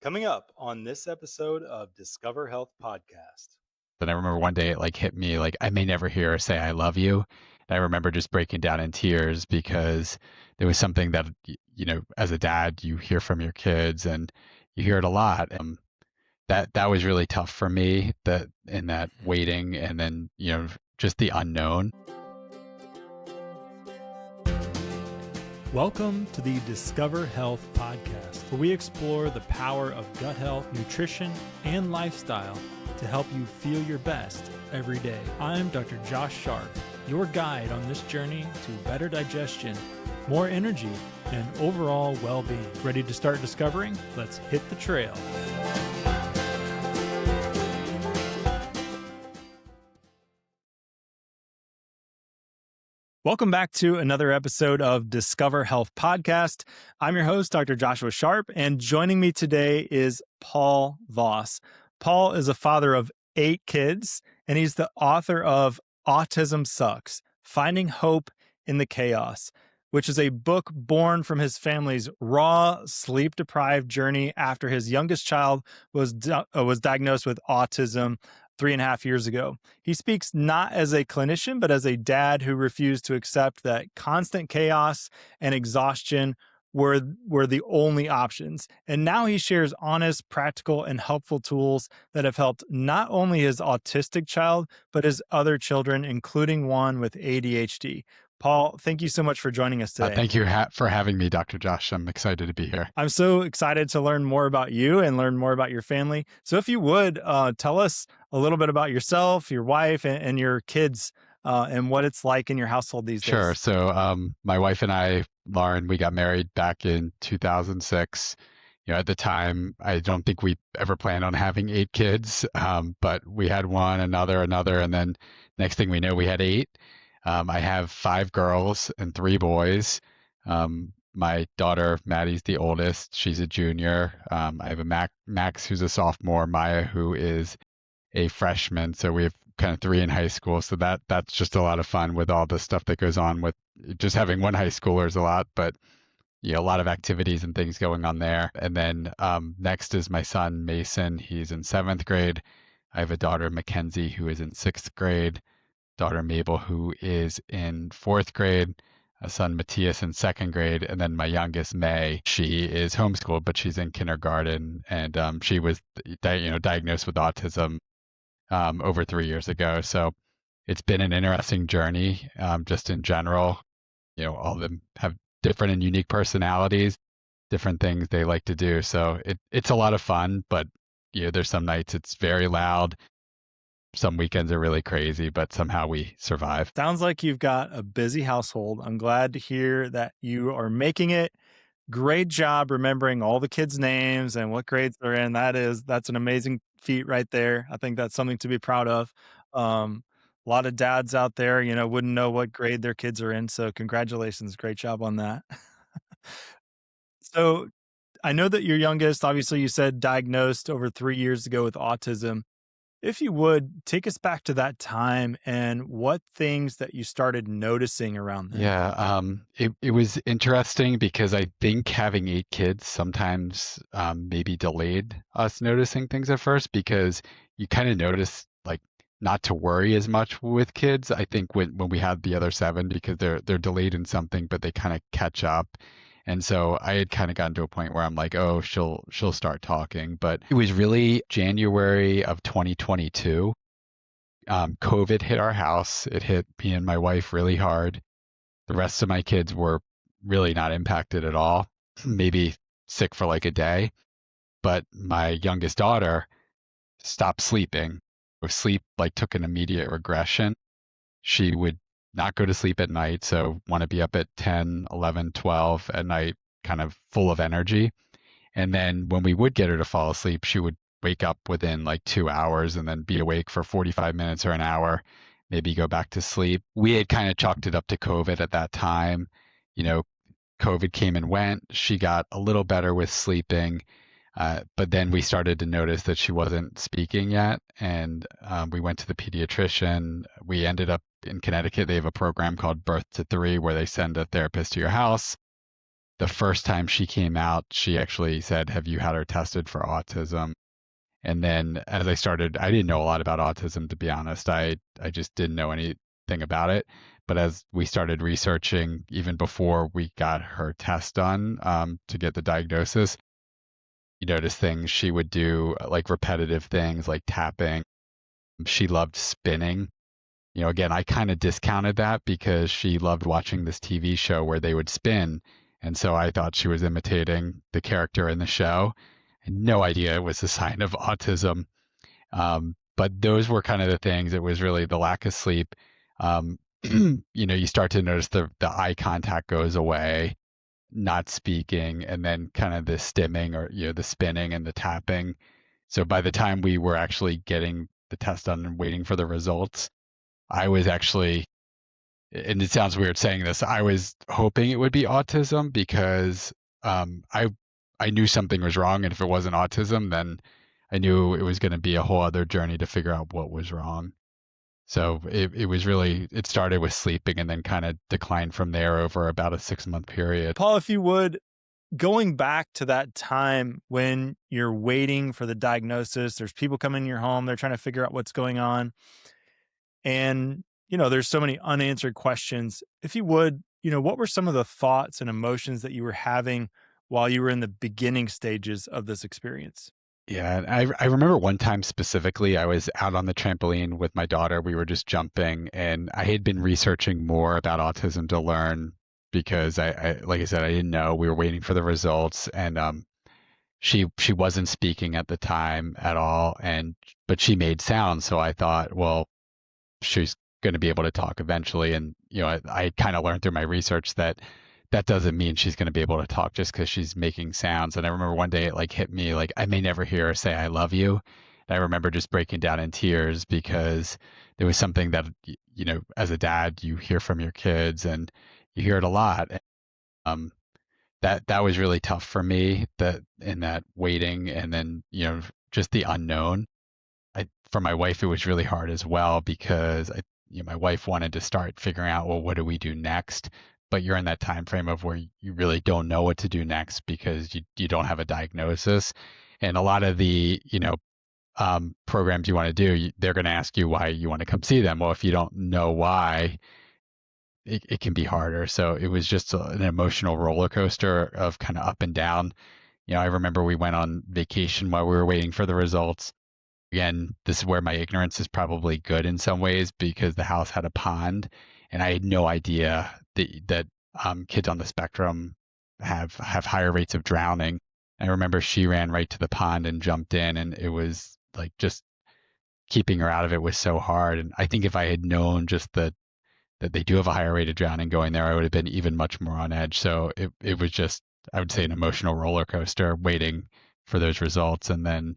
Coming up on this episode of Discover Health Podcast. And I remember one day it hit me I may never hear her say I love you. And I remember just breaking down in tears because there was something that as a dad you hear from your kids and you hear it a lot. That was really tough for me, that in that waiting and then just the unknown. Welcome to the Discover Health Podcast, where we explore the power of gut health, nutrition, and lifestyle to help you feel your best every day. I'm Dr. Josh Sharp, your guide on this journey to better digestion, more energy, and overall well-being. Ready to start discovering? Let's hit the trail. Welcome back to another episode of Discover Health Podcast. I'm your host, Dr. Joshua Sharp, and joining me today is Paul Voss. Paul is a father of 8 kids, and he's the author of Autism Sucks, Finding Hope in the Chaos, which is a book born from his family's raw, sleep-deprived journey after his youngest child was diagnosed with autism 3.5 years ago. He speaks not as a clinician, but as a dad who refused to accept that constant chaos and exhaustion were the only options. And now he shares honest, practical, and helpful tools that have helped not only his autistic child, but his other children, including one with ADHD. Paul, thank you so much for joining us today. Thank you for having me, Dr. Josh. I'm excited to be here. I'm so excited to learn more about you and learn more about your family. So if you would, tell us a little bit about yourself, your wife, and your kids, and what it's like in your household these days. Sure. So my wife and I, Lauren, we got married back in 2006. At the time, I don't think we ever planned on having 8 kids, but we had one, another, and then next thing we know, we had 8. I have 5 girls and 3 boys. My daughter, Maddie's the oldest. She's a junior. I have a Max, who's a sophomore, Maya, who is a freshman. So we have kind of 3 in high school. So that's just a lot of fun with all the stuff that goes on with just having one high schooler is a lot, but a lot of activities and things going on there. And then next is my son, Mason. He's in 7th grade. I have a daughter, Mackenzie, who is in 6th grade. Daughter Mabel, who is in 4th grade, a son Matthias in 2nd grade, and then my youngest May. She is homeschooled, but she's in kindergarten, and she was diagnosed with autism over 3 years ago. So it's been an interesting journey, just in general. All of them have different and unique personalities, different things they like to do. So it's a lot of fun, but there's some nights it's very loud. Some weekends are really crazy, but somehow we survive. Sounds like you've got a busy household. I'm glad to hear that you are making it. Great job remembering all the kids' names and what grades they're in. That's an amazing feat right there. I think that's something to be proud of. A lot of dads out there, wouldn't know what grade their kids are in. So congratulations. Great job on that. So I know that your youngest, obviously you said diagnosed over 3 years ago with autism. If you would, take us back to that time and what things that you started noticing around then. Yeah, it was interesting because I think having 8 kids sometimes maybe delayed us noticing things at first, because you kind of notice not to worry as much with kids. I think when we had the other 7, because they're delayed in something, but they kind of catch up. And so I had kind of gotten to a point where I'm like, oh, she'll start talking. But it was really January of 2022. COVID hit our house. It hit me and my wife really hard. The rest of my kids were really not impacted at all, maybe sick for a day. But my youngest daughter stopped sleeping. Sleep took an immediate regression. She would not go to sleep at night, so want to be up at 10, 11, 12 at night, kind of full of energy. And then when we would get her to fall asleep, she would wake up within 2 hours and then be awake for 45 minutes or an hour, maybe go back to sleep. We had kind of chalked it up to COVID at that time. COVID came and went. She got a little better with sleeping. But then we started to notice that she wasn't speaking yet. And we went to the pediatrician. We ended up in Connecticut. They have a program called Birth to 3 where they send a therapist to your house. the first time she came out, she actually said, "Have you had her tested for autism?" And then as I didn't know a lot about autism, to be honest. I just didn't know anything about it. But as we started researching, even before we got her test done to get the diagnosis, you notice things she would do, like repetitive things like tapping. She loved spinning. Again, I kind of discounted that because she loved watching this TV show where they would spin. And so I thought she was imitating the character in the show. I had no idea it was a sign of autism. But those were kind of the things. It was really the lack of sleep. You start to notice the eye contact goes away, not speaking, and then kind of the stimming or the spinning and the tapping. So by the time we were actually getting the test done and waiting for the results, I was actually, and it sounds weird saying this, I was hoping it would be autism because I knew something was wrong, and if it wasn't autism, then I knew it was going to be a whole other journey to figure out what was wrong. So it was really, it started with sleeping and then kind of declined from there over about a 6-month period. Paul, if you would, going back to that time when you're waiting for the diagnosis, there's people coming in your home, they're trying to figure out what's going on. And, there's so many unanswered questions. If you would, what were some of the thoughts and emotions that you were having while you were in the beginning stages of this experience? Yeah, and I remember one time specifically, I was out on the trampoline with my daughter. We were just jumping, and I had been researching more about autism to learn because like I said, I didn't know. We were waiting for the results, and she wasn't speaking at the time at all, but she made sounds. So I thought, well, she's going to be able to talk eventually. And I kind of learned through my research that that doesn't mean she's going to be able to talk just because she's making sounds. And I remember one day it like hit me like I may never hear her say I love you. And I remember just breaking down in tears because there was something that as a dad you hear from your kids and you hear it a lot. Um, that was really tough for me, that in that waiting, and then just the unknown. For my wife, it was really hard as well because my wife wanted to start figuring out, well, what do we do next? But you're in that time frame of where you really don't know what to do next because you don't have a diagnosis, and a lot of the programs you want to do, they're going to ask you why you want to come see them. Well, if you don't know why, it can be harder. So it was just an emotional roller coaster of kind of up and down. I remember we went on vacation while we were waiting for the results. Again, this is where my ignorance is probably good in some ways because the house had a pond, and I had no idea that kids on the spectrum have higher rates of drowning. I remember she ran right to the pond and jumped in, and it was like just keeping her out of it was so hard. And I think if I had known just that they do have a higher rate of drowning going there, I would have been even much more on edge. So it was just, I would say, an emotional roller coaster waiting for those results, and then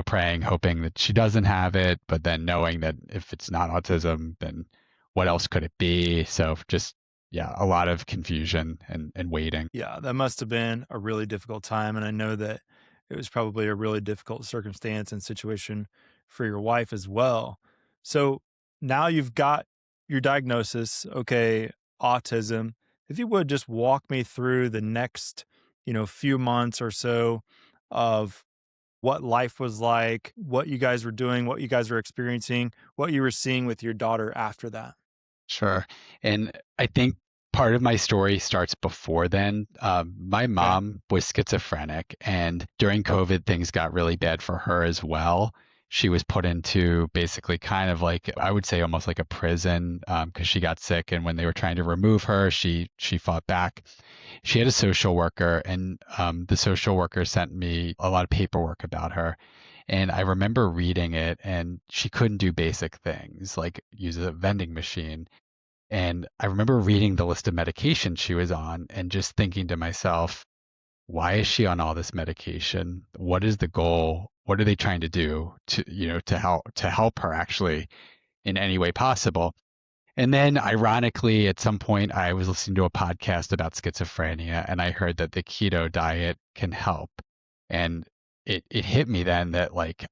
praying, hoping that she doesn't have it, but then knowing that if it's not autism, then what else could it be? So just, yeah, a lot of confusion and waiting. Yeah, that must have been a really difficult time. And I know that it was probably a really difficult circumstance and situation for your wife as well. So now you've got your diagnosis, okay, autism. If you would just walk me through the next, few months or so of what life was like, what you guys were doing, what you guys were experiencing, what you were seeing with your daughter after that. Sure. And I think part of my story starts before then. My Okay. mom was schizophrenic, and during COVID, things got really bad for her as well. She was put into basically kind of like, I would say almost like a prison, because she got sick, and when they were trying to remove her, she fought back. She had a social worker, and the social worker sent me a lot of paperwork about her. And I remember reading it, and she couldn't do basic things like use a vending machine. And I remember reading the list of medications she was on and just thinking to myself, why is she on all this medication? What is the goal? What are they trying to do to help her actually in any way possible? And then ironically, at some point I was listening to a podcast about schizophrenia, and I heard that the keto diet can help. And it hit me then that like,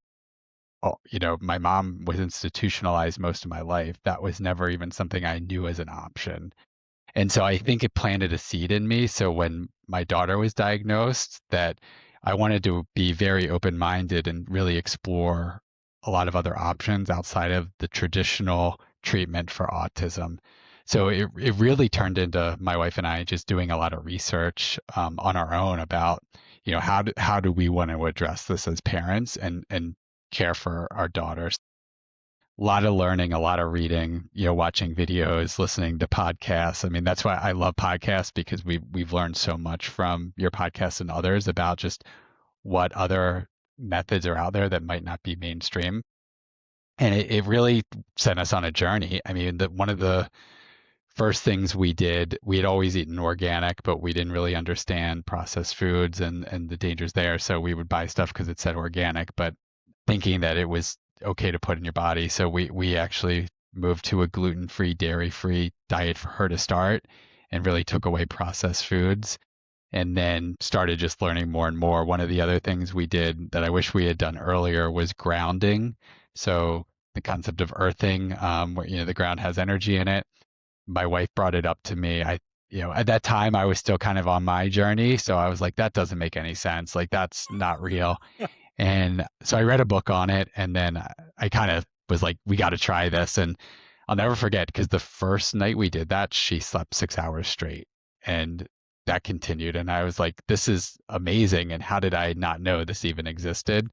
oh, my mom was institutionalized most of my life. That was never even something I knew as an option. And so I think it planted a seed in me. So when my daughter was diagnosed, that I wanted to be very open-minded and really explore a lot of other options outside of the traditional treatment for autism. So it really turned into my wife and I just doing a lot of research on our own about, how do we want to address this as parents and care for our daughters. A lot of learning, a lot of reading, watching videos, listening to podcasts. I mean, that's why I love podcasts, because we've learned so much from your podcast and others about just what other methods are out there that might not be mainstream. And it really sent us on a journey. I mean, one of the first things we did, we had always eaten organic, but we didn't really understand processed foods and the dangers there. So we would buy stuff because it said organic, but thinking that it was okay to put in your body. So we actually moved to a gluten-free, dairy-free diet for her to start, and really took away processed foods, and then started just learning more and more. One of the other things we did that I wish we had done earlier was grounding. So the concept of earthing, where the ground has energy in it. My wife brought it up to me. At that time I was still kind of on my journey, so I was like, that doesn't make any sense. Like, that's not real. And so I read a book on it, and then I kind of was like, we got to try this. And I'll never forget, because the first night we did that, she slept 6 hours straight, and that continued. And I was like, this is amazing. And how did I not know this even existed?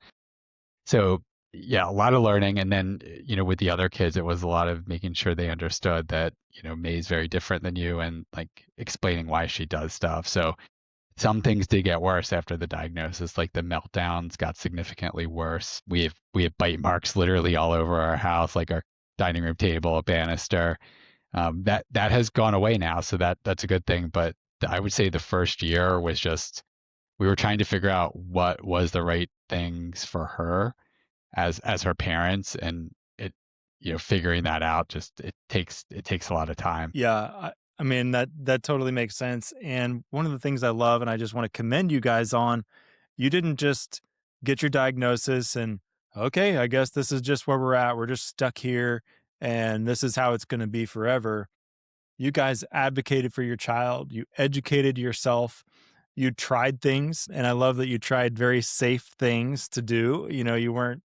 So yeah, a lot of learning. And then, with the other kids, it was a lot of making sure they understood that, May's very different than you, and like explaining why she does stuff. So some things did get worse after the diagnosis, like the meltdowns got significantly worse. We have bite marks literally all over our house, like our dining room table, a banister. That has gone away now, so that's a good thing. But I would say the first year was just, we were trying to figure out what was the right things for her as her parents, and it figuring that out, just it takes a lot of time. Yeah, I mean that totally makes sense. And one of the things I love, and I just want to commend you guys on, you didn't just get your diagnosis and okay, I guess this is just where we're at. We're just stuck here, and this is how it's going to be forever. You guys advocated for your child, you educated yourself, you tried things, and I love that you tried very safe things to do. You weren't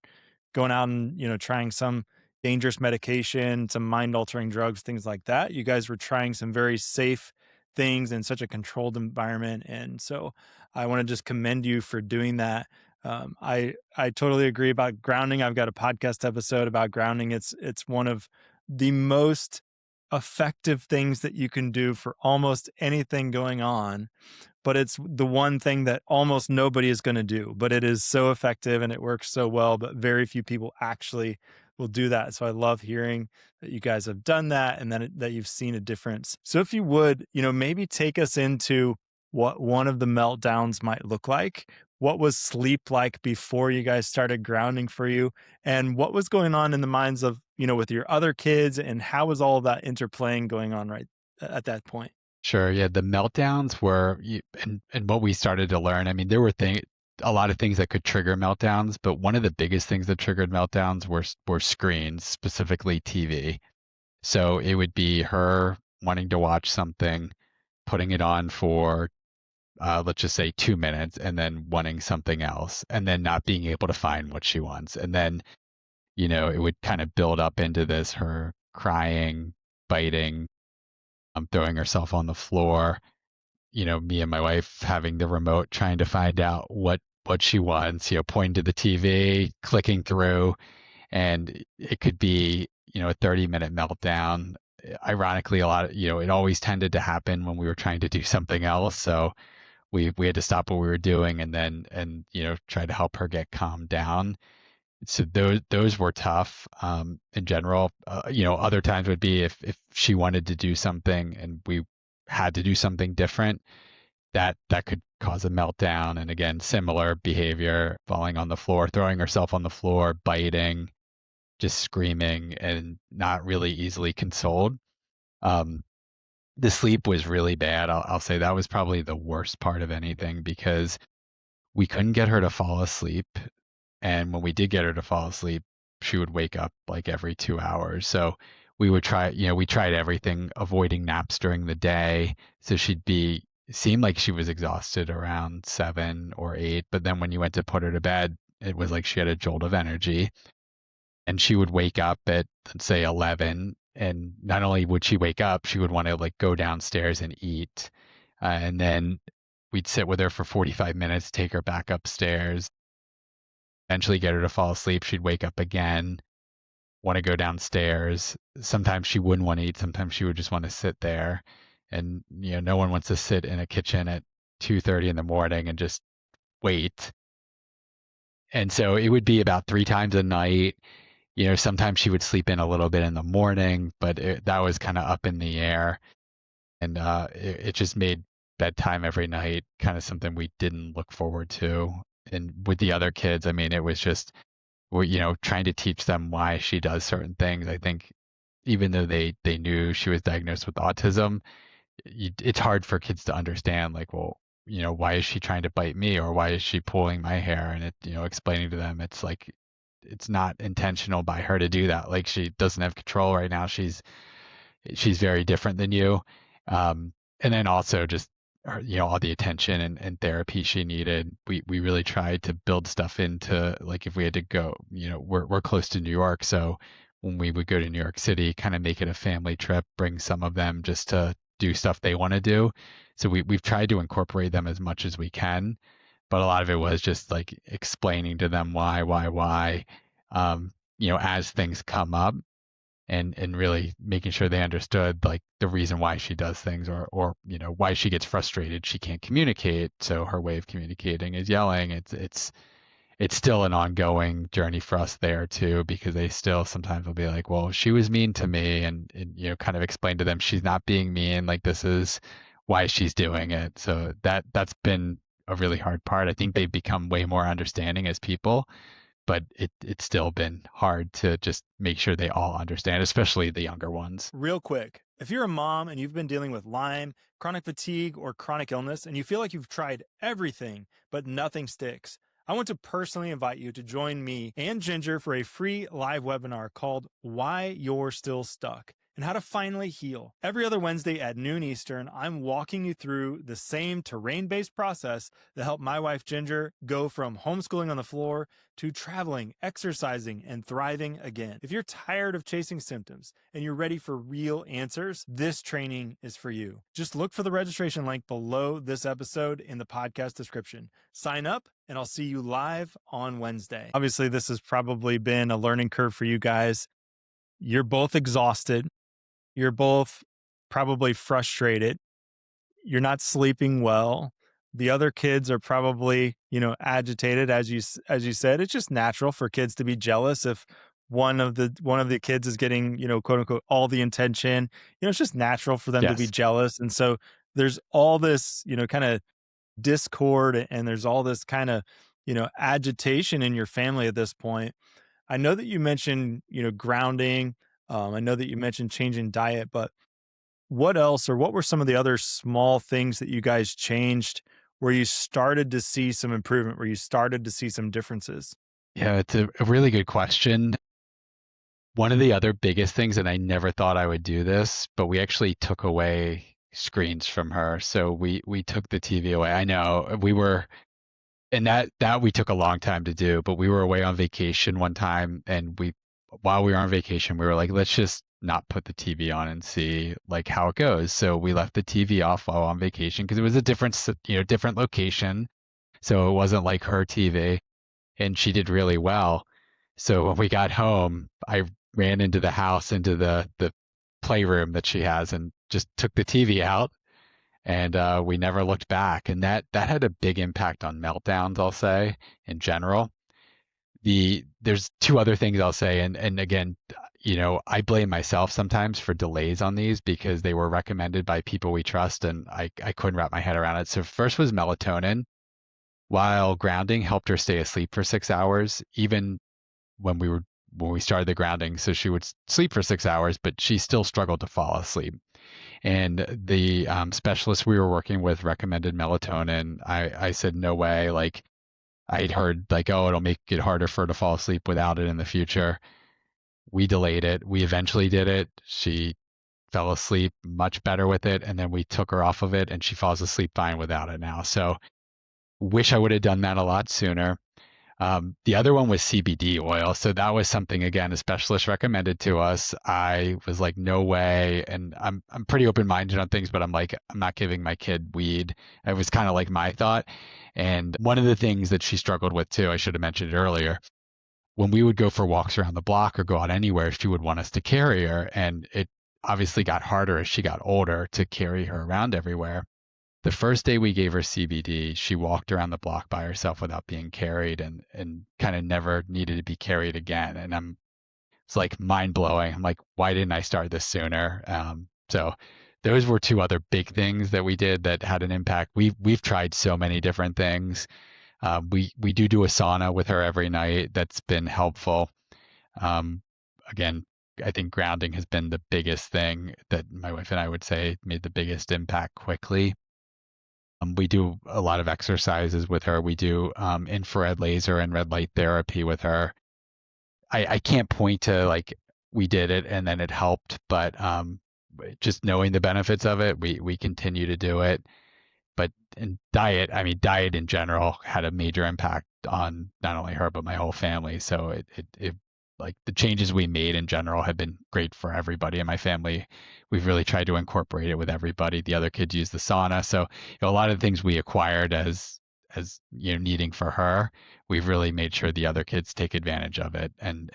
going out and, trying some dangerous medication, some mind-altering drugs, things like that. You guys were trying some very safe things in such a controlled environment, and so I wanna just commend you for doing that. I totally agree about grounding. I've got a podcast episode about grounding. It's one of the most effective things that you can do for almost anything going on, but it's the one thing that almost nobody is going to do, but it is so effective and it works so well, but very few people actually will do that. So I love hearing that you guys have done that, and that you've seen a difference. So if you would, maybe take us into what one of the meltdowns might look like. What was sleep like before you guys started grounding for you? And what was going on in the minds of, with your other kids, and how was all of that interplaying going on right at that point? Sure. Yeah. The meltdowns were, and what we started to learn. I mean, there were a lot of things that could trigger meltdowns, but one of the biggest things that triggered meltdowns were screens, specifically TV. So it would be her wanting to watch something, putting it on for, let's just say 2 minutes, and then wanting something else, and then not being able to find what she wants. And then, it would kind of build up into this, her crying, biting, throwing herself on the floor, me and my wife having the remote trying to find out what she wants, pointing to the TV, clicking through, and it could be, a 30-minute meltdown. Ironically, a lot of, it always tended to happen when we were trying to do something else. So we had to stop what we were doing, and try to help her get calmed down. So those were tough, in general. Other times would be if she wanted to do something and we had to do something different, that could cause a meltdown. And again, similar behavior, falling on the floor, throwing herself on the floor, biting, just screaming, and not really easily consoled. Um, the sleep was really bad. I'll say that was probably the worst part of anything, because we couldn't get her to fall asleep. And when we did get her to fall asleep, she would wake up like every 2 hours. So we would try, we tried everything, avoiding naps during the day. So seemed like she was exhausted around 7 or 8. But then when you went to put her to bed, it was like she had a jolt of energy. And she would wake up at, let's say, 11. And not only would she wake up, she would want to like go downstairs and eat. And then we'd sit with her for 45 minutes, take her back upstairs, eventually get her to fall asleep. She'd wake up again, want to go downstairs. Sometimes she wouldn't want to eat. Sometimes she would just want to sit there. And no one wants to sit in a kitchen at 2:30 in the morning and just wait. And so it would be about 3 times a night. Sometimes she would sleep in a little bit in the morning, but that was kind of up in the air. And it just made bedtime every night kind of something we didn't look forward to. And with the other kids, I mean, it was just, trying to teach them why she does certain things. I think even though they knew she was diagnosed with autism, it's hard for kids to understand, like, well, why is she trying to bite me, or why is she pulling my hair? And explaining to them, it's like, it's not intentional by her to do that. Like, she doesn't have control right now. She's very different than you. And then also just all the attention and therapy she needed. We really tried to build stuff into, like, if we had to go, we're close to New York, so when we would go to New York City, kind of make it a family trip, bring some of them just to do stuff they want to do. So we've tried to incorporate them as much as we can, but a lot of it was just like explaining to them why, as things come up, and really making sure they understood, like, the reason why she does things, or why she gets frustrated. She can't communicate, so her way of communicating is yelling. It's still an ongoing journey for us there too, because they still sometimes will be like, well, she was mean to me, and kind of explain to them she's not being mean, like, this is why she's doing it. So that's been a really hard part. I think they've become way more understanding as people, but it's still been hard to just make sure they all understand, especially the younger ones. Real quick, if you're a mom and you've been dealing with Lyme, chronic fatigue, or chronic illness, and you feel like you've tried everything, but nothing sticks, I want to personally invite you to join me and Ginger for a free live webinar called Why You're Still Stuck and How to Finally Heal. Every other Wednesday at noon Eastern, I'm walking you through the same terrain-based process that helped my wife Ginger go from homeschooling on the floor to traveling, exercising, and thriving again. If you're tired of chasing symptoms and you're ready for real answers, this training is for you. Just look for the registration link below this episode in the podcast description. Sign up, and I'll see you live on Wednesday. Obviously, this has probably been a learning curve for you guys. You're both exhausted. You're both probably frustrated. You're not sleeping well. The other kids are probably, agitated, as you said. It's just natural for kids to be jealous if one of the kids is getting, quote unquote, all the attention. It's just natural for them to be Yes. jealous. And so there's all this, kind of discord, and there's all this kind of, agitation in your family at this point. I know that you mentioned, grounding. I know that you mentioned changing diet, but what else, or what were some of the other small things that you guys changed where you started to see some improvement, where you started to see some differences? Yeah, it's a really good question. One of the other biggest things, and I never thought I would do this, but we actually took away screens from her. So we took the TV away. I know we were, and that we took a long time to do, but we were away on vacation one time, and while we were on vacation, we were like, let's just not put the TV on and see, like, how it goes. So we left the TV off while on vacation, because it was a different location. So it wasn't like her TV, and she did really well. So when we got home, I ran into the house, into the playroom that she has, and just took the TV out, and we never looked back. And that had a big impact on meltdowns, I'll say, in general. There's two other things I'll say, and again, I blame myself sometimes for delays on these, because they were recommended by people we trust, and I couldn't wrap my head around it. So first was melatonin. While grounding helped her stay asleep for 6 hours, even when we started the grounding, so she would sleep for 6 hours, but she still struggled to fall asleep. And the specialist we were working with recommended melatonin. I said, no way. Like, I'd heard, like, oh, it'll make it harder for her to fall asleep without it in the future. We delayed it. We eventually did it. She fell asleep much better with it, and then we took her off of it, and she falls asleep fine without it now. So wish I would have done that a lot sooner. The other one was CBD oil. So that was something, again, a specialist recommended to us. I was like, no way. And I'm pretty open minded on things, but I'm like, I'm not giving my kid weed. It was kind of like my thought. And one of the things that she struggled with too, I should have mentioned it earlier, when we would go for walks around the block or go out anywhere, she would want us to carry her. And it obviously got harder as she got older to carry her around everywhere. The first day we gave her CBD, she walked around the block by herself without being carried and kind of never needed to be carried again. And it's like mind blowing. I'm like, why didn't I start this sooner? So those were two other big things that we did that had an impact. We've tried so many different things. We do a sauna with her every night. That's been helpful. Um, Again, I think grounding has been the biggest thing that my wife and I would say made the biggest impact quickly. We do a lot of exercises with her. We do infrared laser and red light therapy with her. I can't point to like we did it and then it helped, but just knowing the benefits of it, we continue to do it. But in diet, I mean, diet in general had a major impact on not only her but my whole family. So it like the changes we made in general have been great for everybody in my family. We've really tried to incorporate it with everybody. The other kids use the sauna, so a lot of the things we acquired as needing for her, we've really made sure the other kids take advantage of it and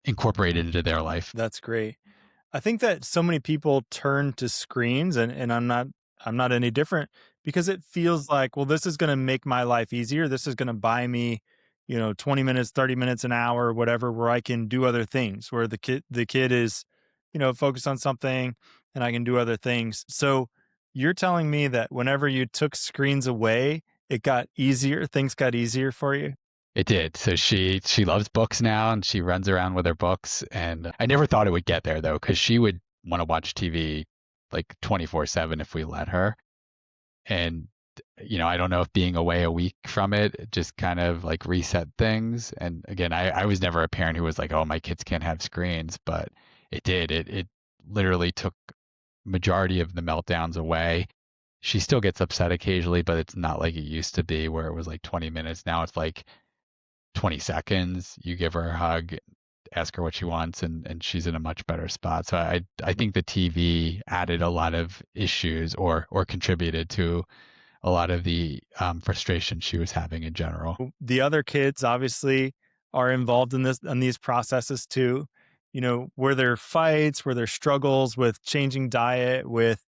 incorporate it into their life. That's great. I think that so many people turn to screens, and I'm not any different, because it feels like, well, this is going to make my life easier. This is going to buy me, 20 minutes, 30 minutes, an hour, whatever, where I can do other things, where the kid is, focused on something and I can do other things. So you're telling me that whenever you took screens away, it got easier, things got easier for you? It did. So she loves books now and she runs around with her books. And I never thought it would get there though, because she would want to watch TV like 24/7 if we let her. And I don't know if being away a week from it just kind of like reset things. And again, I was never a parent who was like, oh, my kids can't have screens, but it did. It literally took majority of the meltdowns away. She still gets upset occasionally, but it's not like it used to be where it was like 20 minutes. Now it's like 20 seconds. You give her a hug, ask her what she wants, and she's in a much better spot. So I think the TV added a lot of issues or contributed to a lot of the frustration she was having in general. The other kids obviously are involved in these processes too. Were there fights, were there struggles with changing diet, with,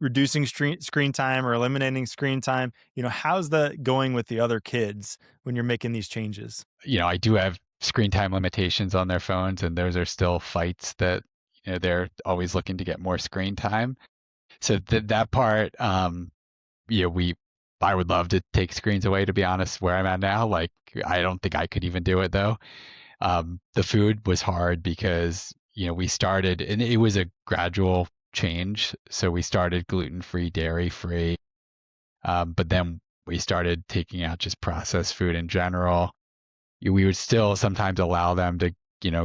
reducing screen time or eliminating screen time? How's that going with the other kids when you're making these changes? I do have screen time limitations on their phones, and those are still fights that, they're always looking to get more screen time. So that part, I would love to take screens away, to be honest, where I'm at now. Like, I don't think I could even do it though. The food was hard because, we started, and it was a gradual change. So we started gluten-free, dairy-free. But then we started taking out just processed food in general. We would still sometimes allow them to,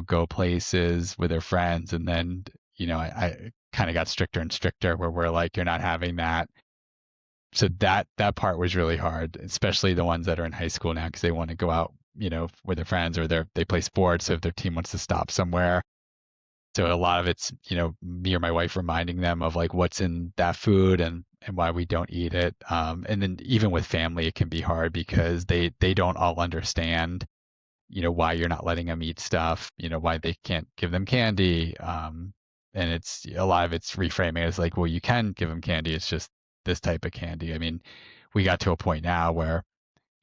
go places with their friends. And then, I kind of got stricter and stricter where we're like, you're not having that. So that part was really hard, especially the ones that are in high school now, because they want to go out, with their friends, or they play sports. So if their team wants to stop somewhere. So a lot of it's, me or my wife reminding them of like what's in that food and why we don't eat it. And then even with family, it can be hard because they don't all understand, why you're not letting them eat stuff, why they can't give them candy. And it's a lot of it's reframing. It's like, well, you can give them candy. It's just this type of candy. I mean, we got to a point now where,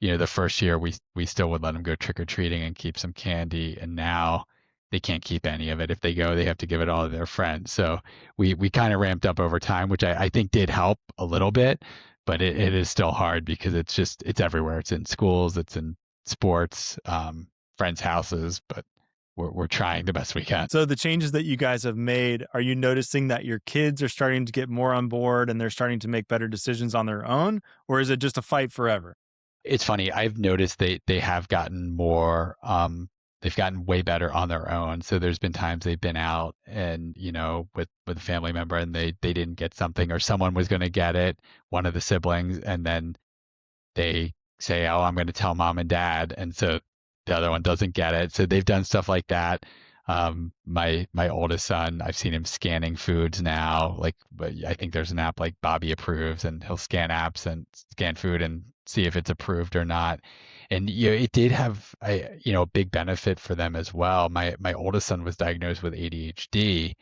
the first year we still would let them go trick or treating and keep some candy, and now they can't keep any of it. If they go, they have to give it all to their friends. So we kind of ramped up over time, which I think did help a little bit, but it is still hard because it's everywhere. It's in schools, it's in sports, friends' houses, but we're trying the best we can. So the changes that you guys have made, are you noticing that your kids are starting to get more on board and they're starting to make better decisions on their own, or is it just a fight forever? It's funny. I've noticed they have gotten more they've gotten way better on their own. So there's been times they've been out and, with a family member and they didn't get something or someone was going to get it, one of the siblings, and then they say, "Oh, I'm going to tell mom and dad," and so the other one doesn't get it. So they've done stuff like that. My oldest son, I've seen him scanning foods now. Like, but I think there's an app like Bobby Approves, and he'll scan apps and scan food and see if it's approved or not. And it did have a big benefit for them as well. My oldest son was diagnosed with ADHD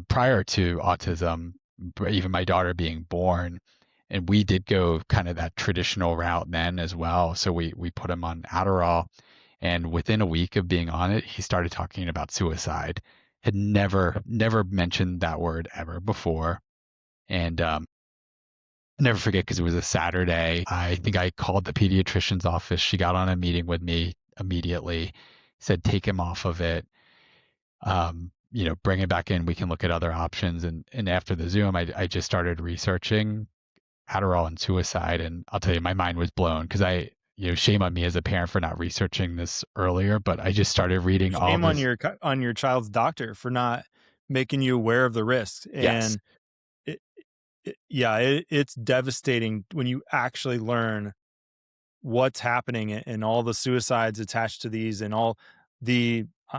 prior to autism, even my daughter being born. And we did go kind of that traditional route then as well. So we put him on Adderall. And within a week of being on it, he started talking about suicide. Had never mentioned that word ever before. And I'll never forget because it was a Saturday. I think I called the pediatrician's office. She got on a meeting with me immediately, said, take him off of it. Bring it back in. We can look at other options. And after the Zoom, I just started researching Adderall and suicide. And I'll tell you, my mind was blown because shame on me as a parent for not researching this earlier, but I just started reading all Shame this. on your child's doctor for not making you aware of the risks. Yes. And it's devastating when you actually learn what's happening and all the suicides attached to these and all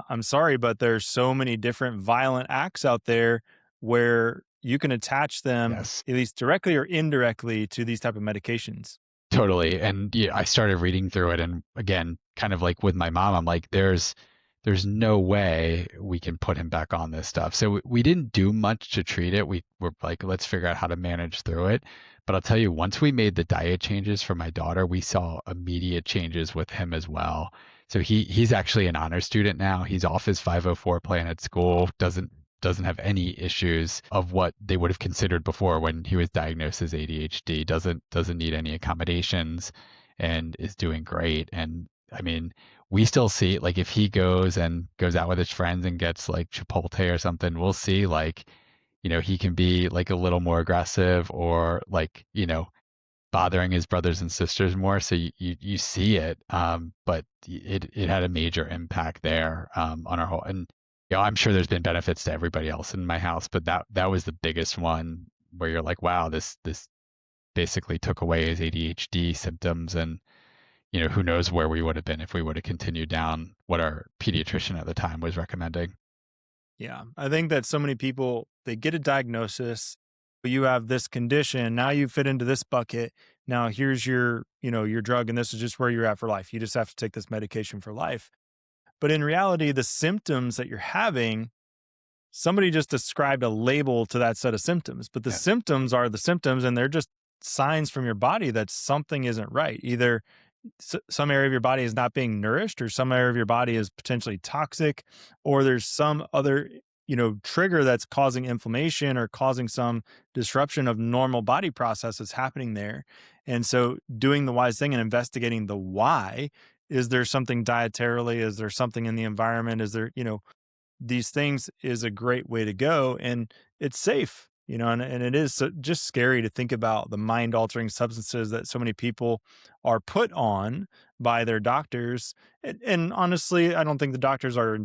I'm sorry, but there's so many different violent acts out there where you can attach them, Yes. at least directly or indirectly, to these type of medications. Totally. And yeah, I started reading through it. And again, kind of like with my mom, I'm like, there's no way we can put him back on this stuff. So we didn't do much to treat it. We were like, let's figure out how to manage through it. But I'll tell you, once we made the diet changes for my daughter, we saw immediate changes with him as well. So he's actually an honor student now. He's off his 504 plan at school, doesn't have any issues of what they would have considered before when he was diagnosed as ADHD, doesn't need any accommodations and is doing great. And I mean, we still see like if he goes out with his friends and gets like Chipotle or something, we'll see like, he can be like a little more aggressive or like, bothering his brothers and sisters more. So you see it. But it had a major impact there on our whole. And I'm sure there's been benefits to everybody else in my house, but that was the biggest one where you're like, wow, this basically took away his ADHD symptoms. And who knows where we would have been if we would have continued down what our pediatrician at the time was recommending. Yeah, I think that so many people, they get a diagnosis, but you have this condition, now you fit into this bucket. Now here's your drug, and this is just where you're at for life. You just have to take this medication for life. But in reality, the symptoms that you're having, somebody just described a label to that set of symptoms, but the symptoms are the symptoms, and they're just signs from your body that something isn't right. Either some area of your body is not being nourished, or some area of your body is potentially toxic, or there's some other trigger that's causing inflammation or causing some disruption of normal body processes happening there. And so doing the wise thing and investigating the why. Is there something dietarily? Is there something in the environment? Is there these things is a great way to go, and it's safe, and it is just scary to think about the mind altering substances that so many people are put on by their doctors. And honestly, I don't think the doctors are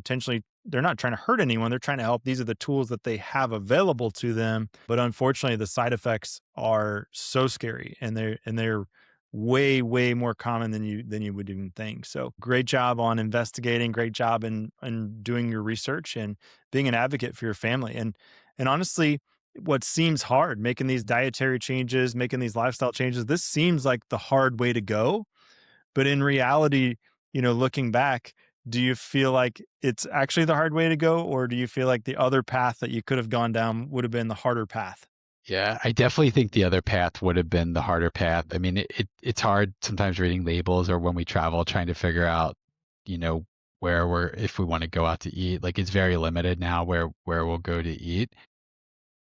they're not trying to hurt anyone. They're trying to help. These are the tools that they have available to them. But unfortunately, the side effects are so scary, and they're way, way more common than you would even think. So great job on investigating, great job in doing your research and being an advocate for your family. And honestly, what seems hard, making these dietary changes, making these lifestyle changes, this seems like the hard way to go. But in reality, looking back, do you feel like it's actually the hard way to go? Or do you feel like the other path that you could have gone down would have been the harder path? Yeah, I definitely think the other path would have been the harder path. I mean, it's hard sometimes reading labels or when we travel trying to figure out, if we want to go out to eat. Like it's very limited now where we'll go to eat.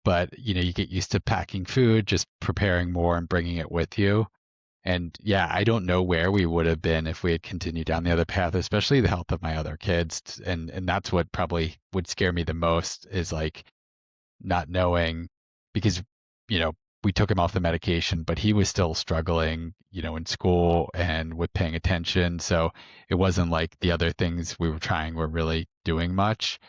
But, you get used to packing food, just preparing more and bringing it with you. And yeah, I don't know where we would have been if we had continued down the other path, especially the health of my other kids. And that's what probably would scare me the most is like not knowing because, we took him off the medication, but he was still struggling, in school and with paying attention. So it wasn't like the other things we were trying were really doing much.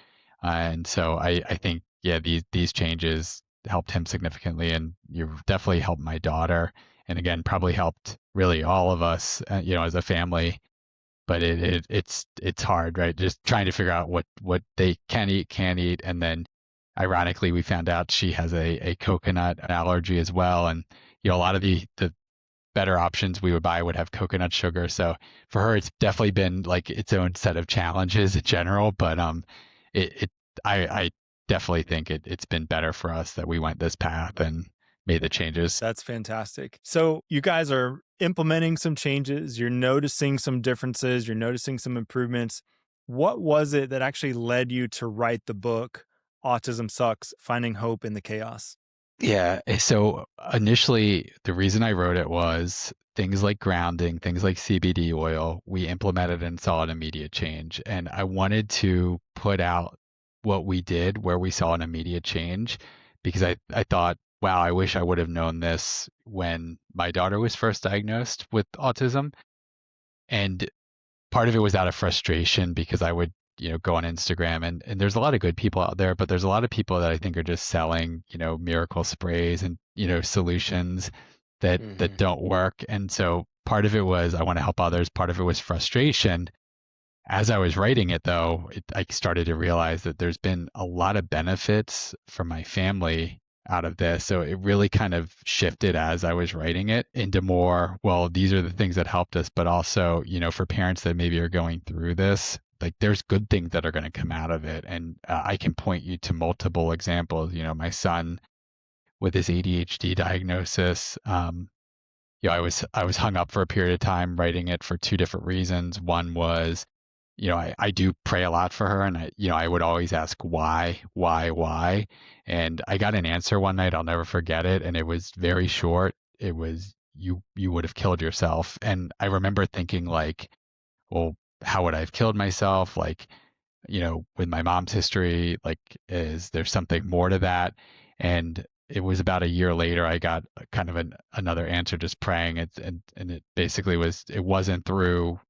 And so I think, yeah, these changes helped him significantly, and you've definitely helped my daughter, and again, probably helped really all of us, as a family. But it's hard, right? Just trying to figure out what they can eat, can't eat, and then ironically, we found out she has a coconut allergy as well, and a lot of the better options we would buy would have coconut sugar. So for her, it's definitely been like its own set of challenges in general. But it I definitely think it's been better for us that we went this path and made the changes. That's fantastic. So you guys are implementing some changes. You're noticing some differences. You're noticing some improvements. What was it that actually led you to write the book, Autism Sucks, Finding Hope in the Chaos? Yeah. So initially, the reason I wrote it was things like grounding, things like CBD oil, we implemented and saw an immediate change. And I wanted to put out what we did where we saw an immediate change because I thought, wow, I wish I would have known this when my daughter was first diagnosed with autism. And part of it was out of frustration because I would, go on Instagram and there's a lot of good people out there, but there's a lot of people that I think are just selling, miracle sprays and, solutions that don't work. And so part of it was I want to help others. Part of it was frustration. As I was writing it, though, I started to realize that there's been a lot of benefits for my family out of this. So it really kind of shifted as I was writing it into more, well, these are the things that helped us, but also, for parents that maybe are going through this, like there's good things that are going to come out of it. And I can point you to multiple examples. My son with his ADHD diagnosis, I was hung up for a period of time writing it for two different reasons. One was, I do pray a lot for her, and I would always ask why, and I got an answer one night. I'll never forget it, and it was very short. It was you would have killed yourself, and I remember thinking like, well, how would I have killed myself? Like, with my mom's history, like, is there something more to that? And it was about a year later, I got kind of another answer just praying. And it basically it wasn't through,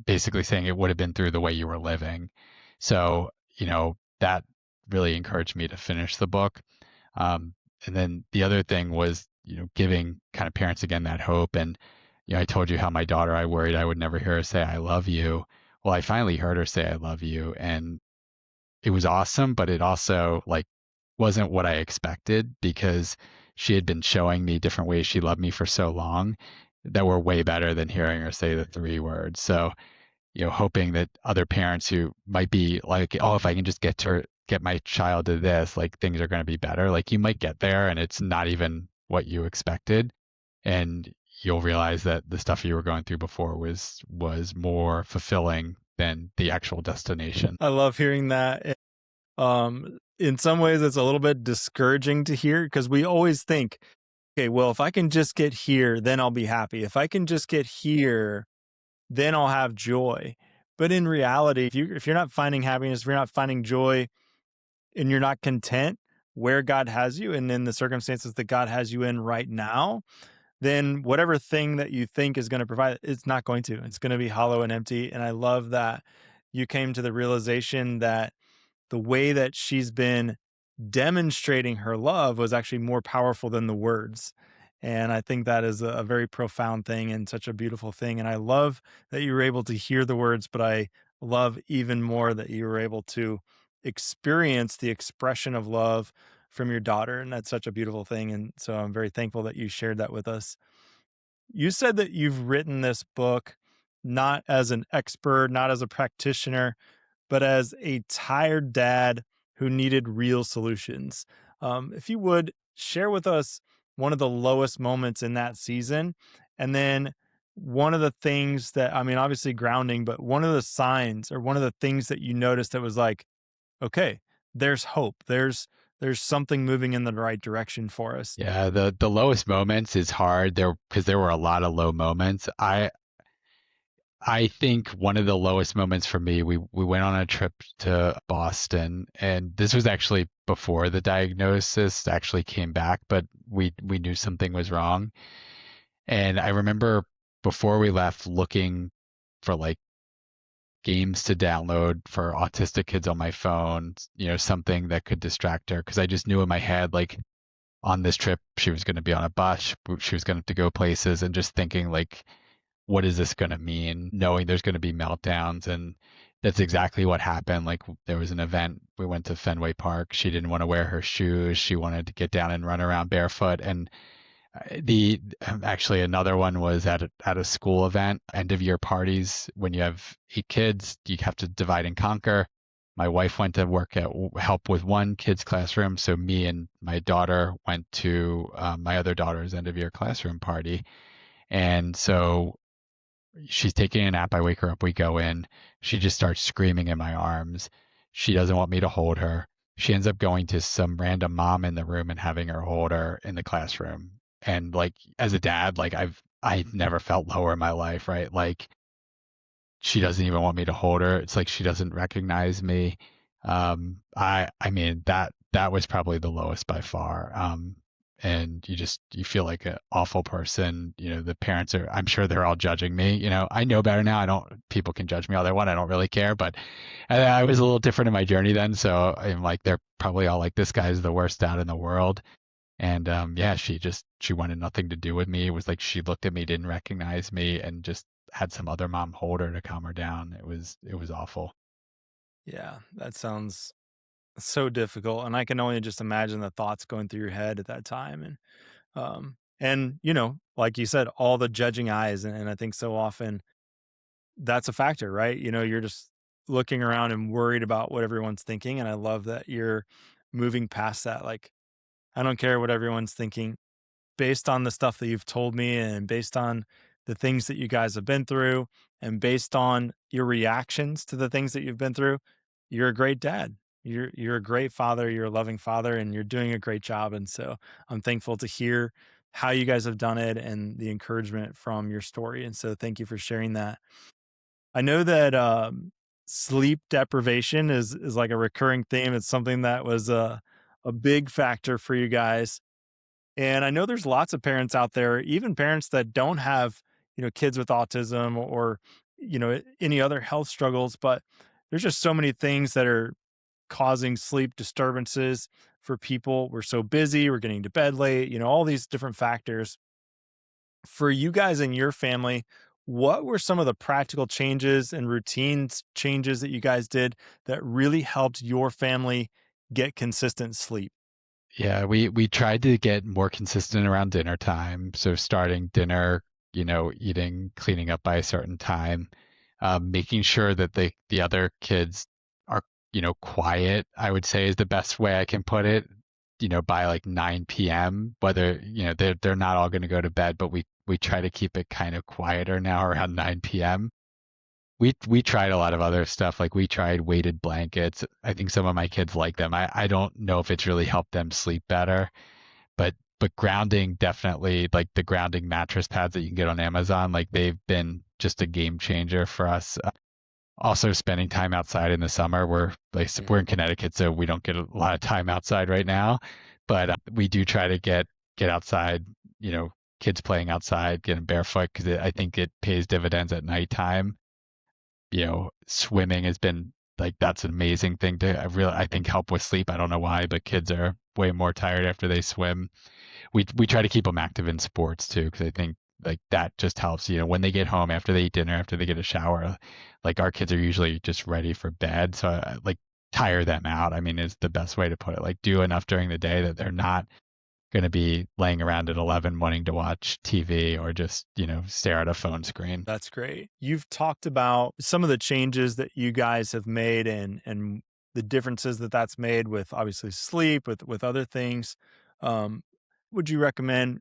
basically saying it would have been through the way you were living. So, that really encouraged me to finish the book. And then the other thing was, giving kind of parents again that hope. And, I told you how my daughter, I worried I would never hear her say, I love you. Well, I finally heard her say, I love you. And it was awesome, but it also like wasn't what I expected because she had been showing me different ways she loved me for so long that were way better than hearing her say the three words. So, hoping that other parents who might be like, oh, if I can just get my child to this, like things are going to be better. Like you might get there and it's not even what you expected. And you'll realize that the stuff you were going through before was more fulfilling than the actual destination. I love hearing that. In some ways, it's a little bit discouraging to hear because we always think, okay, well, if I can just get here, then I'll be happy. If I can just get here, then I'll have joy. But in reality, if you're not finding happiness, if you're not finding joy, and you're not content where God has you and in the circumstances that God has you in right now, then whatever thing that you think is going to provide, it's not going to. It's going to be hollow and empty. And I love that you came to the realization that the way that she's been demonstrating her love was actually more powerful than the words. And I think that is a very profound thing and such a beautiful thing. And I love that you were able to hear the words, but I love even more that you were able to experience the expression of love from your daughter. And that's such a beautiful thing. And so I'm very thankful that you shared that with us. You said that you've written this book not as an expert, not as a practitioner, but as a tired dad who needed real solutions. If you would share with us one of the lowest moments in that season, and then one of the things that, I mean, obviously grounding, but one of the signs or one of the things that you noticed that was like, okay, there's hope. There's something moving in the right direction for us. Yeah, the lowest moments is hard there because there were a lot of low moments. I think one of the lowest moments for me, we went on a trip to Boston, and this was actually before the diagnosis actually came back, but we knew something was wrong. And I remember before we left looking for like games to download for autistic kids on my phone, something that could distract her because I just knew in my head like on this trip she was going to be on a bus, she was going to have to go places, and just thinking like what is this going to mean, knowing there's going to be meltdowns. And that's exactly what happened. Like there was an event, we went to Fenway Park, she didn't want to wear her shoes, she wanted to get down and run around barefoot. And the actually another one was at a school event, end of year parties. When you have 8 kids, you have to divide and conquer. My wife went to work at help with one kid's classroom, so me and my daughter went to my other daughter's end of year classroom party. And so she's taking a nap. I wake her up. We go in. She just starts screaming in my arms. She doesn't want me to hold her. She ends up going to some random mom in the room and having her hold her in the classroom. And like as a dad, like I never felt lower in my life, right? Like she doesn't even want me to hold her. It's like she doesn't recognize me. I mean that was probably the lowest by far. And you feel like an awful person. The parents are, I'm sure they're all judging me. I know better now. People can judge me all they want. I don't really care, but I was a little different in my journey then. So I'm like, they're probably all like, this guy's the worst dad in the world. And yeah, she wanted nothing to do with me. It was like she looked at me, didn't recognize me, and just had some other mom hold her to calm her down. It was awful. Yeah, that sounds so difficult, and I can only just imagine the thoughts going through your head at that time. And like you said, all the judging eyes, and I think so often that's a factor, right? You're just looking around and worried about what everyone's thinking, and I love that you're moving past that. Like, I don't care what everyone's thinking. Based on the stuff that you've told me and based on the things that you guys have been through and based on your reactions to the things that you've been through, you're a great dad. You're a great father, you're a loving father, and you're doing a great job. And so I'm thankful to hear how you guys have done it and the encouragement from your story. And so thank you for sharing that. I know that sleep deprivation is like a recurring theme. It's something that was a big factor for you guys. And I know there's lots of parents out there, even parents that don't have, kids with autism or, any other health struggles, but there's just so many things that are causing sleep disturbances for people. We're so busy, we're getting to bed late, all these different factors. For you guys and your family, what were some of the practical changes and routines changes that you guys did that really helped your family get consistent sleep? Yeah, we tried to get more consistent around dinner time. So starting dinner, eating, cleaning up by a certain time, making sure that the other kids are, quiet, I would say is the best way I can put it, by like 9 p.m., whether, they're not all going to go to bed, but we try to keep it kind of quieter now around 9 p.m. We tried a lot of other stuff. Like we tried weighted blankets. I think some of my kids like them. I don't know if it's really helped them sleep better, but grounding definitely, like the grounding mattress pads that you can get on Amazon, like they've been just a game changer for us. Also spending time outside in the summer. We're in Connecticut, so we don't get a lot of time outside right now, but we do try to get outside, kids playing outside, getting barefoot, because I think it pays dividends at nighttime. Swimming has been like, that's an amazing thing to I think help with sleep. I don't know why, but kids are way more tired after they swim. We try to keep them active in sports too, because I think like that just helps. When they get home after they eat dinner, after they get a shower, like our kids are usually just ready for bed. So like tire them out, I mean, is the best way to put it. Like do enough during the day that they're not going to be laying around at 11 wanting to watch TV or just, stare at a phone screen. That's great. You've talked about some of the changes that you guys have made and the differences that that's made with obviously sleep, with other things. Um, would you recommend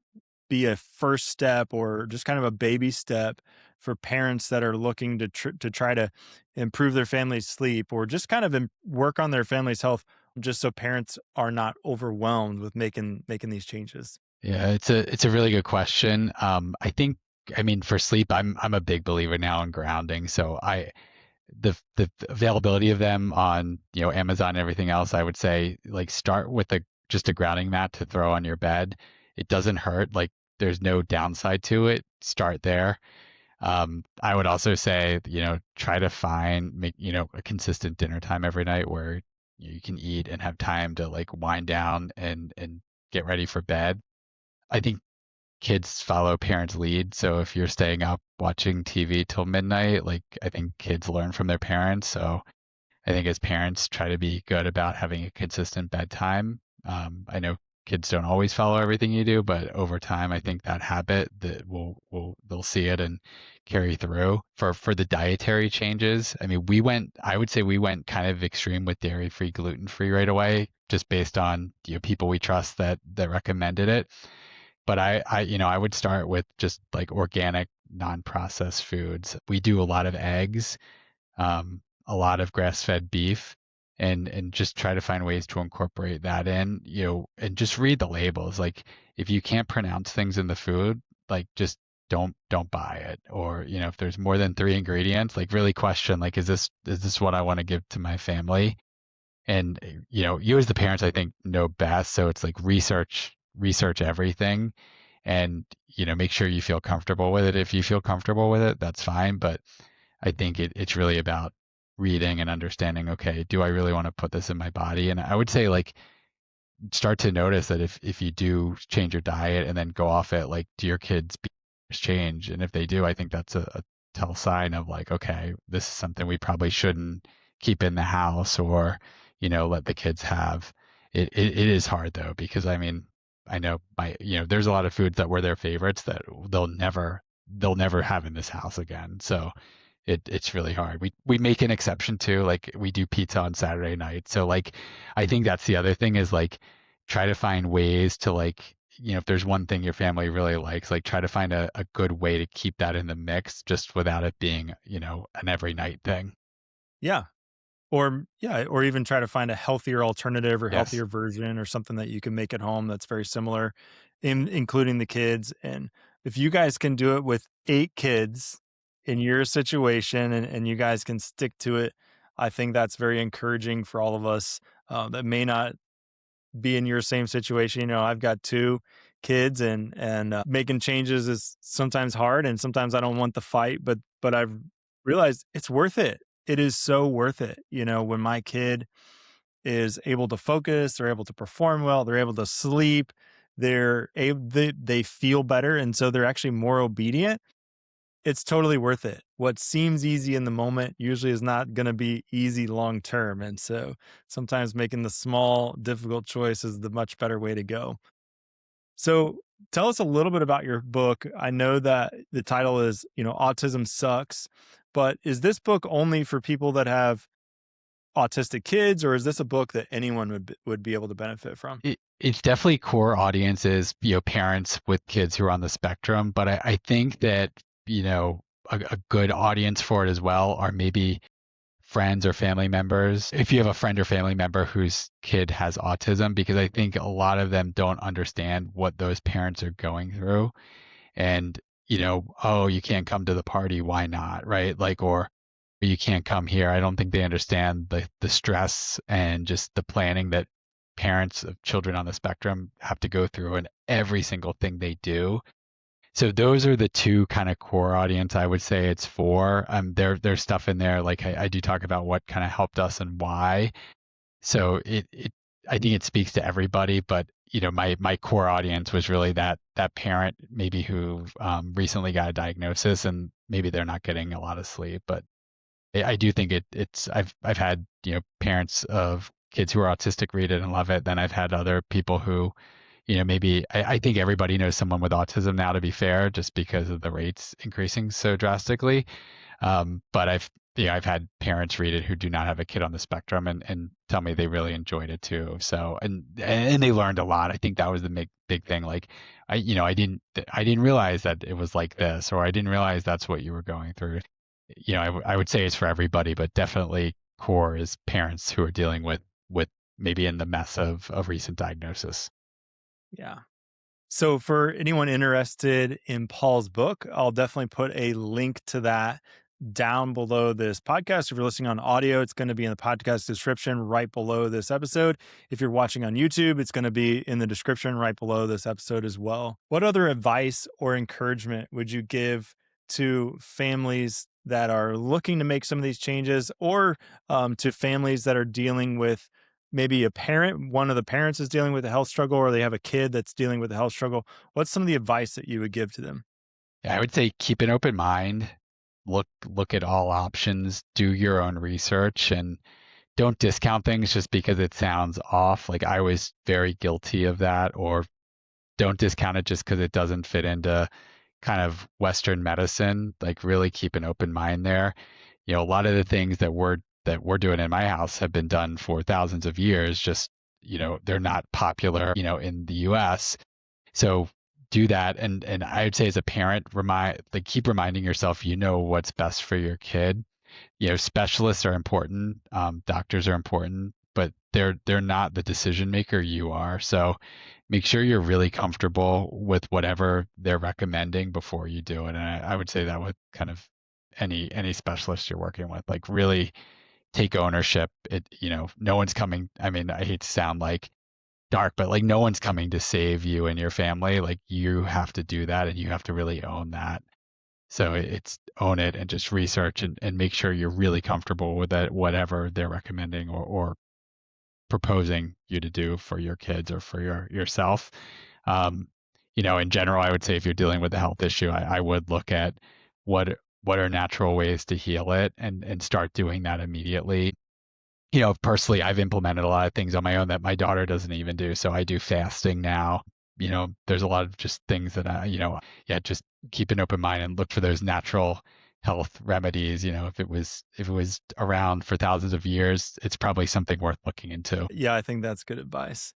be a first step or just kind of a baby step for parents that are looking to try to improve their family's sleep or just kind of work on their family's health, just so parents are not overwhelmed with making these changes? Yeah, it's a really good question. I think I mean, for sleep, I'm a big believer now in grounding. So the availability of them on, Amazon and everything else, I would say like start with just a grounding mat to throw on your bed. It doesn't hurt. Like there's no downside to it. Start there. I would also say, try to make, a consistent dinner time every night where you can eat and have time to like wind down and get ready for bed. I think kids follow parents' lead. So if you're staying up watching TV till midnight, like I think kids learn from their parents. So I think as parents, try to be good about having a consistent bedtime. I know kids don't always follow everything you do, but over time, I think that habit that they'll see it and carry through. For the dietary changes, I mean, I would say we went kind of extreme with dairy-free, gluten-free right away, just based on people we trust that recommended it. But I would start with just like organic, non-processed foods. We do a lot of eggs, a lot of grass-fed beef, and just try to find ways to incorporate that in, and just read the labels. Like if you can't pronounce things in the food, like just don't buy it. Or, if there's more than 3 ingredients, like really question, like, is this what I want to give to my family? And, you as the parents, I think know best. So it's like research everything and, make sure you feel comfortable with it. If you feel comfortable with it, that's fine. But I think it's really about reading and understanding, okay, do I really want to put this in my body? And I would say like start to notice that if you do change your diet and then go off it, like do your kids' behaviors change? And if they do, I think that's a tell sign of like, okay, this is something we probably shouldn't keep in the house or, let the kids have. It is hard though, because I mean, I know there's a lot of foods that were their favorites that they'll never have in this house again. So it's really hard. We make an exception too. Like we do pizza on Saturday night. So like I think that's the other thing is like try to find ways to like, if there's one thing your family really likes, like try to find a good way to keep that in the mix just without it being, an every night thing. Yeah. Or even try to find a healthier alternative or Yes. healthier version or something that you can make at home that's very similar, including the kids. And if you guys can do it with 8 kids in your situation and you guys can stick to it, I think that's very encouraging for all of us that may not be in your same situation. I've got 2 kids and making changes is sometimes hard and sometimes I don't want the fight, but I've realized it's worth it. It is so worth it. When my kid is able to focus, they're able to perform well, they're able to sleep, they feel better, and so they're actually more obedient. It's totally worth it. What seems easy in the moment usually is not going to be easy long term, and so sometimes making the small, difficult choice is the much better way to go. So, tell us a little bit about your book. I know that the title is, Autism Sucks, but is this book only for people that have autistic kids, or is this a book that anyone would be able to benefit from? It's definitely core audiences, parents with kids who are on the spectrum. But I think that, a good audience for it as well are maybe friends or family members. If you have a friend or family member whose kid has autism, because I think a lot of them don't understand what those parents are going through. And, oh, you can't come to the party. Why not? Right. Like, or you can't come here. I don't think they understand the stress and just the planning that parents of children on the spectrum have to go through in every single thing they do. So those are the two kind of core audience I would say it's for. There's stuff in there like I do talk about what kind of helped us and why. So I think it speaks to everybody, but my core audience was really that parent maybe who recently got a diagnosis and maybe they're not getting a lot of sleep. But I do think it's I've had parents of kids who are autistic read it and love it. Then I've had other people who maybe I think everybody knows someone with autism now, to be fair, just because of the rates increasing so drastically. But I've had parents read it who do not have a kid on the spectrum and tell me they really enjoyed it too. So and they learned a lot. I think that was the big thing. Like I didn't realize that it was like this, or I didn't realize that's what you were going through. I would say it's for everybody, but definitely core is parents who are dealing with maybe in the mess of recent diagnosis. Yeah. So for anyone interested in Paul's book, I'll definitely put a link to that down below this podcast. If you're listening on audio, it's going to be in the podcast description right below this episode. If you're watching on YouTube, it's going to be in the description right below this episode as well. What other advice or encouragement would you give to families that are looking to make some of these changes, or to families that are dealing with maybe one of the parents is dealing with a health struggle, or they have a kid that's dealing with a health struggle? What's some of the advice that you would give to them? Yeah, I would say keep an open mind. Look at all options, do your own research, and don't discount things just because it sounds off. Like I was very guilty of that, or don't discount it just because it doesn't fit into kind of Western medicine. Like really keep an open mind there. A lot of the things that we're doing in my house have been done for thousands of years. Just, they're not popular, in the US. So do that. And I would say as a parent, keep reminding yourself, what's best for your kid. Specialists are important, doctors are important, but they're not the decision maker, you are. So make sure you're really comfortable with whatever they're recommending before you do it. And I would say that with kind of any specialist you're working with, like really take ownership. No one's coming. I mean, I hate to sound like dark, but like no one's coming to save you and your family. Like you have to do that, and you have to really own that. So it's own it and just research and make sure you're really comfortable with it, whatever they're recommending or proposing you to do for your kids or for yourself. In general, I would say if you're dealing with a health issue, I would look at what are natural ways to heal it and start doing that immediately. Personally, I've implemented a lot of things on my own that my daughter doesn't even do. So I do fasting now. There's a lot of just things that just keep an open mind and look for those natural health remedies. If it was around for thousands of years, it's probably something worth looking into. Yeah, I think that's good advice.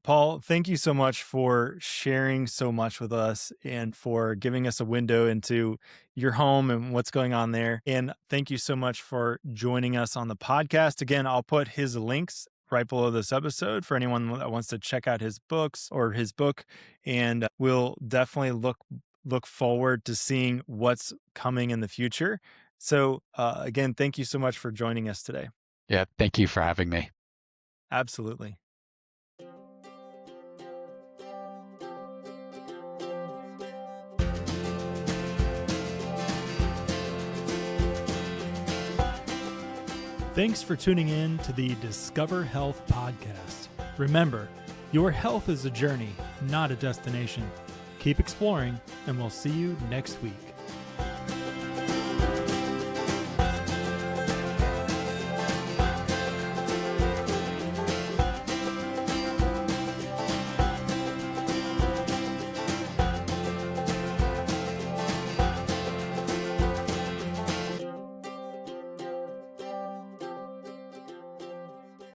Paul, thank you so much for sharing so much with us and for giving us a window into your home and what's going on there. And thank you so much for joining us on the podcast. Again, I'll put his links right below this episode for anyone that wants to check out his books or his book. And we'll definitely look forward to seeing what's coming in the future. So again, thank you so much for joining us today. Yeah, thank you for having me. Absolutely. Thanks for tuning in to the Discover Health podcast. Remember, your health is a journey, not a destination. Keep exploring, and we'll see you next week.